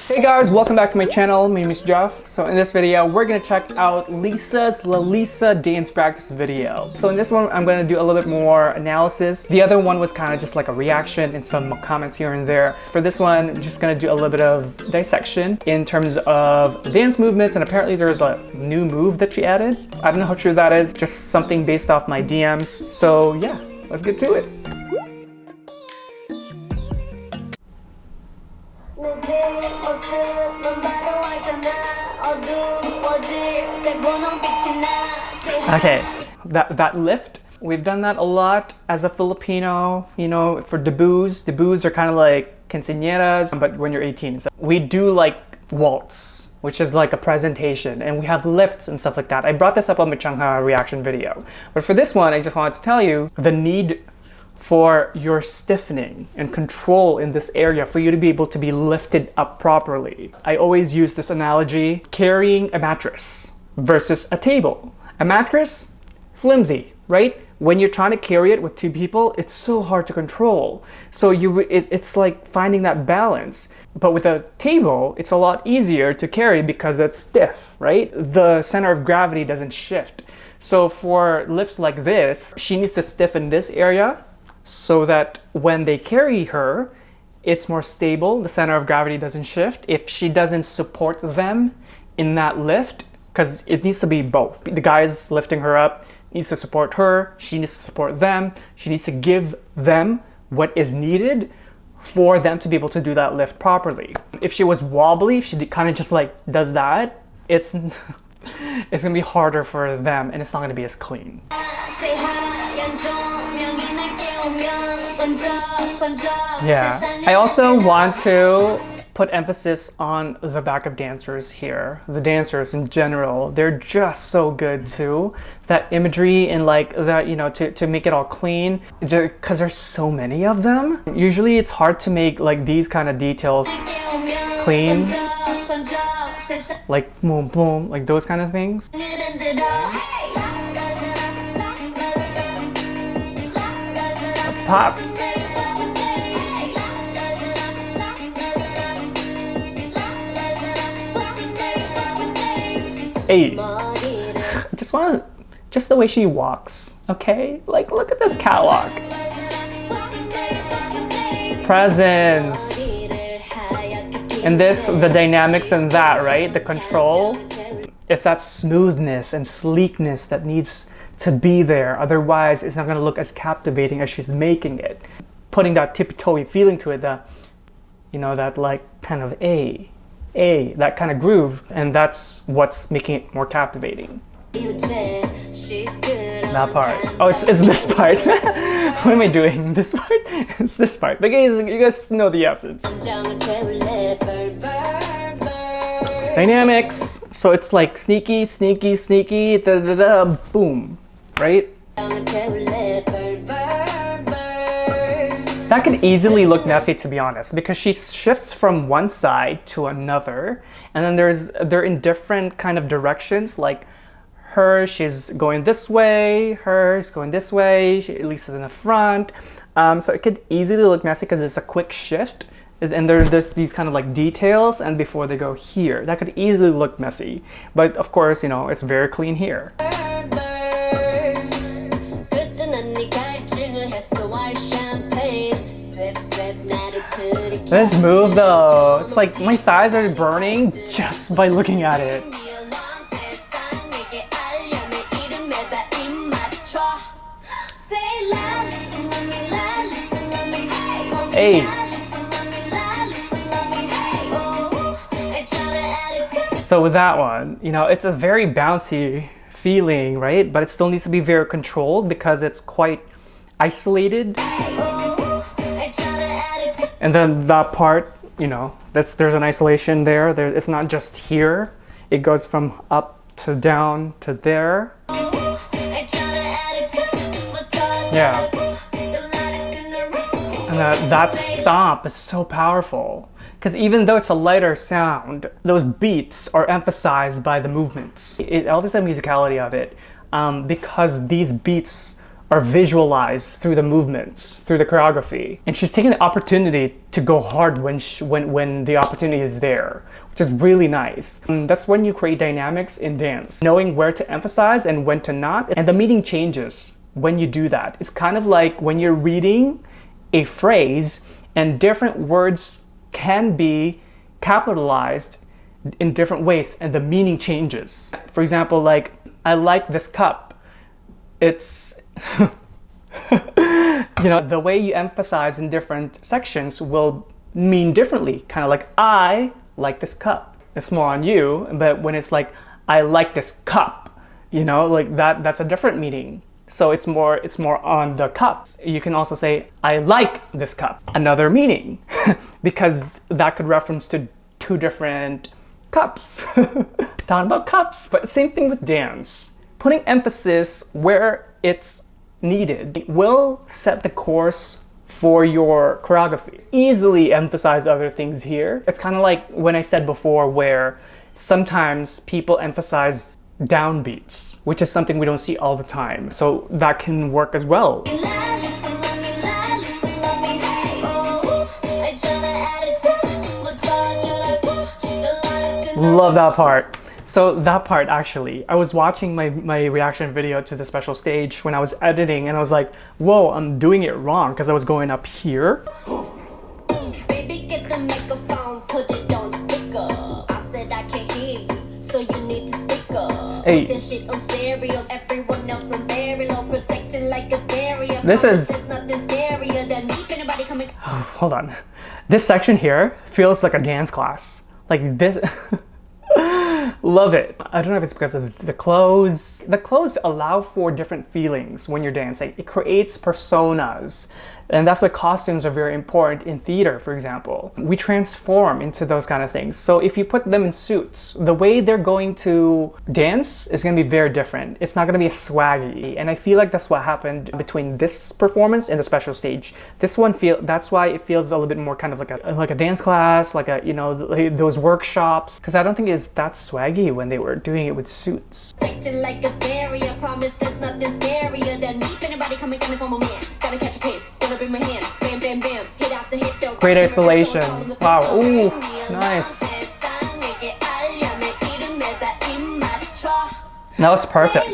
Hey guys, welcome back to my channel. My name is Jeff. So in this video, we're gonna check out Lisa's Lalisa dance practice video. So in this one, I'm gonna do a little bit more analysis. The other one was kind of just like a reaction and some comments here and there. For this one, I'm just gonna do a little bit of dissection in terms of dance movements, and apparently there's a new move that she added. I don't know how true that is, just something based off my DMs. So yeah, let's get to it. Okay, that lift, we've done that a lot as a Filipino, you know, for debuts. Debuts are kind of like quinceañeras, but when you're 18. So we do like waltz, which is like a presentation, and we have lifts and stuff like that. I brought this up on my Changha reaction video. But for this one, I just wanted to tell you the need for your stiffening and control in this area for you to be able to be lifted up properly. I always use this analogy, carrying a mattress versus a table. A mattress, flimsy, right? When you're trying to carry it with two people, it's so hard to control. So it's like finding that balance. But with a table, it's a lot easier to carry because it's stiff, right? The center of gravity doesn't shift. So for lifts like this, she needs to stiffen this area so that when they carry her, it's more stable. The center of gravity doesn't shift. If she doesn't support them in that lift, because it needs to be both. The guy's lifting her up, needs to support her, she needs to support them, she needs to give them what is needed for them to be able to do that lift properly. If she was wobbly, if she kind of just like does that, it's gonna be harder for them and it's not gonna be as clean. Yeah, I also want to put emphasis on the backup dancers here. The dancers in general, they're just so good too. That imagery and like that, you know, to make it all clean, because there's so many of them. Usually it's hard to make like these kind of details clean, like boom boom, like those kind of things. Pop. Hey, just the way she walks, okay? Like, look at this catwalk. Presence. And this, the dynamics in that, right? The control. It's that smoothness and sleekness that needs to be there. Otherwise, it's not gonna look as captivating as she's making it. Putting that tippy-toey feeling to it, you know, that like kind of that kind of groove, and that's what's making it more captivating. That part. Oh, it's this part. What am I doing? This part? It's this part. But guys, you guys know the essence. Dynamics. So it's like sneaky, sneaky, sneaky, da da da, boom, right? That could easily look messy, to be honest, because she shifts from one side to another, and then they're in different kind of directions. Like her, she's going this way, hers going this way, Lisa's in the front. So it could easily look messy because it's a quick shift, and there's these kind of like details, and before they go here, that could easily look messy. But of course, you know, it's very clean here. This move though, it's like my thighs are burning just by looking at it. Hey. So with that one, you know, it's a very bouncy feeling, right? But it still needs to be very controlled because it's quite isolated. And then that part, you know, there's an isolation there. It's not just here. It goes from up to down to there. Yeah. And that stomp is so powerful. Because even though it's a lighter sound, those beats are emphasized by the movements. It elevates the musicality of it because these beats are visualized through the movements, through the choreography. And she's taking the opportunity to go hard when the opportunity is there, which is really nice. That's when you create dynamics in dance, knowing where to emphasize and when to not. And the meaning changes when you do that. It's kind of like when you're reading a phrase and different words can be capitalized in different ways and the meaning changes. For example, like, I like this cup. It's, you know, the way you emphasize in different sections will mean differently. Kind of like, I like this cup. It's more on you, but when it's like, I like this cup, you know, like that's a different meaning. So it's more on the cup. You can also say, I like this cup. Another meaning, because that could reference to two different cups. Talking about cups. But same thing with dance. Putting emphasis where it's needed will set the course for your choreography. Easily emphasize other things here. It's kind of like when I said before where sometimes people emphasize downbeats, which is something we don't see all the time. So that can work as well. Love that part. So that part, actually, I was watching my reaction video to the special stage when I was editing, and I was like, whoa, I'm doing it wrong because I was going up here. Baby, get the microphone, put it on speaker. I said I can't hear you, so you need to speak up. Hey. Put this shit on stereo, everyone else on very low, protected like a barrier. This is... It's not this scarier than me, if anybody coming... Hold on. This section here feels like a dance class. Like this... Love it. I don't know if it's because of the clothes. The clothes allow for different feelings when you're dancing. It creates personas. And that's why costumes are very important in theater, for example. We transform into those kind of things. So if you put them in suits, the way they're going to dance is going to be very different. It's not going to be as swaggy. And I feel like that's what happened between this performance and the special stage. This one that's why it feels a little bit more kind of like a dance class, like a, you know, those workshops. Because I don't think it's that swaggy when they were doing it with suits. Protected like a barrier, promise that's not this scarier than me, if anybody coming from a man. Gotta catch a case, gonna bring my hand, bam, bam, bam, hit after hit, though. Great isolation. Wow, ooh, nice. That was perfect.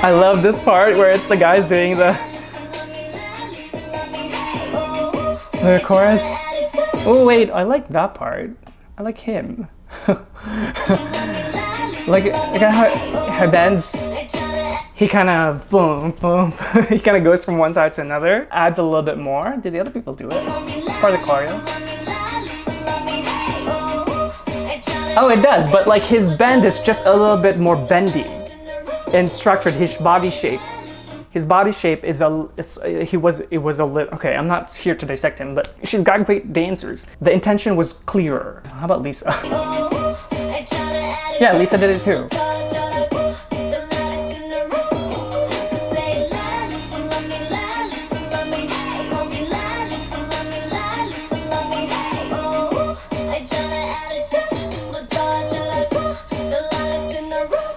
I love this part where it's the guys doing the chorus. Oh wait, I like that part. I like him. like how bands, he kind of boom, boom. He kind of goes from one side to another. Adds a little bit more. Did the other people do it? Part of the choreo. Oh, it does, but like his bend is just a little bit more bendy and structured. His body shape. His body shape is it was a little, okay, I'm not here to dissect him, but she's got great dancers. The intention was clearer. How about Lisa? Yeah, Lisa did it too.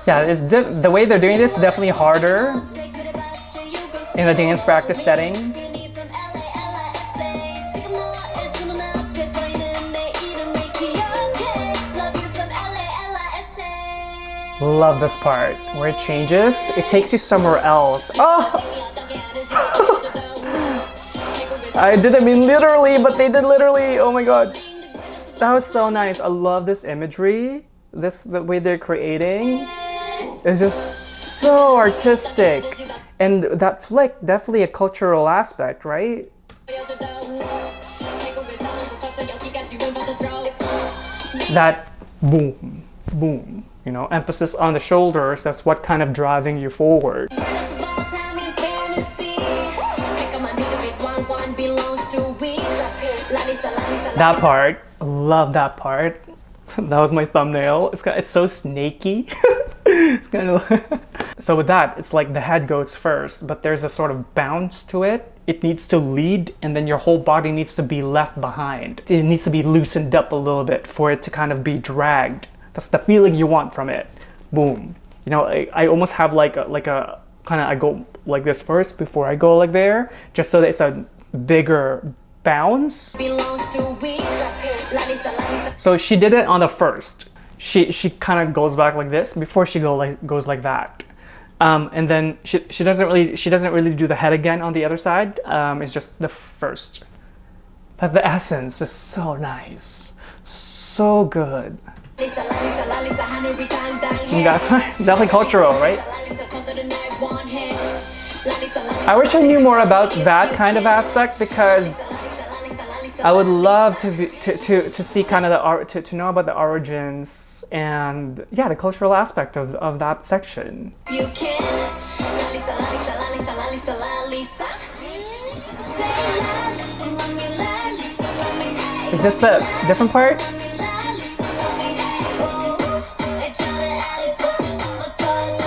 Yeah, the way they're doing this is definitely harder in a dance practice setting. Love this part where it changes. It takes you somewhere else. Oh! I didn't mean literally, but they did literally. Oh my god. That was so nice. I love this imagery. The way they're creating is just so artistic. And that flick, definitely a cultural aspect, right? That boom, boom, you know, emphasis on the shoulders, that's what kind of driving you forward. That part, love that part. That was my thumbnail. It's so snaky. It's kind of so with that, it's like the head goes first, but there's a sort of bounce to it. It needs to lead, and then your whole body needs to be left behind. It needs to be loosened up a little bit for it to kind of be dragged. That's the feeling you want from it. Boom. You know, I almost have like a kind of I go like this first before I go like there, just so that it's a bigger bounce. Belongs to we. Lalisa, Lalisa. So she did it on the first. She kind of goes back like this before she goes like that. And then she doesn't really do the head again on the other side. It's just the first. But the essence is so nice, so good. Lalisa, Lalisa, Lalisa, honey, dang, dang, You got definitely cultural, right? Lalisa, come to the night, one hand. Lalisa, Lalisa, I wish I knew more about that kind of aspect, because I would love to see kind of to know about the origins and yeah, the cultural aspect of that section. you can. Lalisa, Lalisa, Lalisa, Lalisa, Lalisa. Say Lalisa, love me, Lalisa, love me. Is this the different part? Lalisa, love me. Oh, I try to attitude. I touch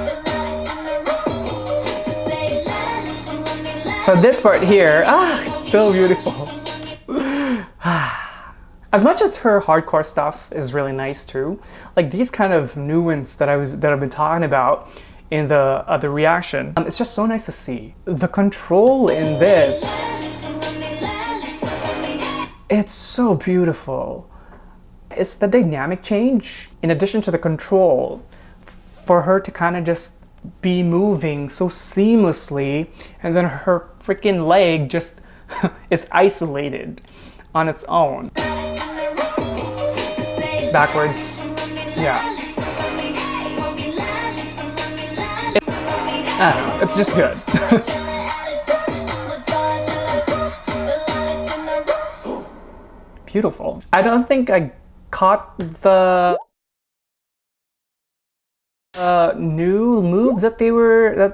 the Lalisa in the room. Just say Lalisa, love me, Lalisa. So this part here, so beautiful. As much as her hardcore stuff is really nice too, like these kind of nuance that I've been talking about in the reaction, it's just so nice to see. The control in this, it's so beautiful. It's the dynamic change in addition to the control, for her to kind of just be moving so seamlessly, and then her freaking leg just is isolated on its own. Backwards. Yeah. I don't know, it's just good. Beautiful. I don't think I caught the new moves that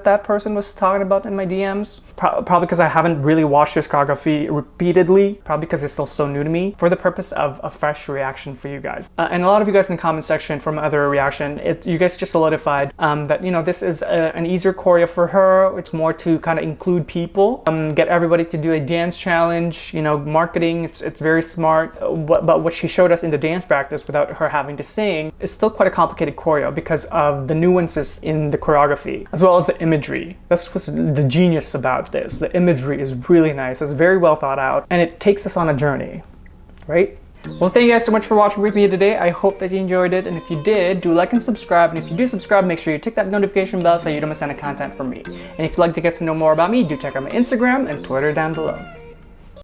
that person was talking about in my DMs. Probably because I haven't really watched this choreography repeatedly. Probably because it's still so new to me. For the purpose of a fresh reaction for you guys. And a lot of you guys in the comment section from other reaction, you guys just solidified that, you know, this is an easier choreo for her. It's more to kind of include people, get everybody to do a dance challenge, you know, marketing. It's very smart. But what she showed us in the dance practice without her having to sing is still quite a complicated choreo because of the nuances in the choreography, as well as the imagery. That's what's the genius about this. The imagery is really nice. It's very well thought out, and it takes us on a journey, right? Well, thank you guys so much for watching with me today. I hope that you enjoyed it, and if you did, do like and subscribe. And if you do subscribe, make sure you tick that notification bell so you don't miss any content from me. And if you'd like to get to know more about me, do check out my Instagram and Twitter down below.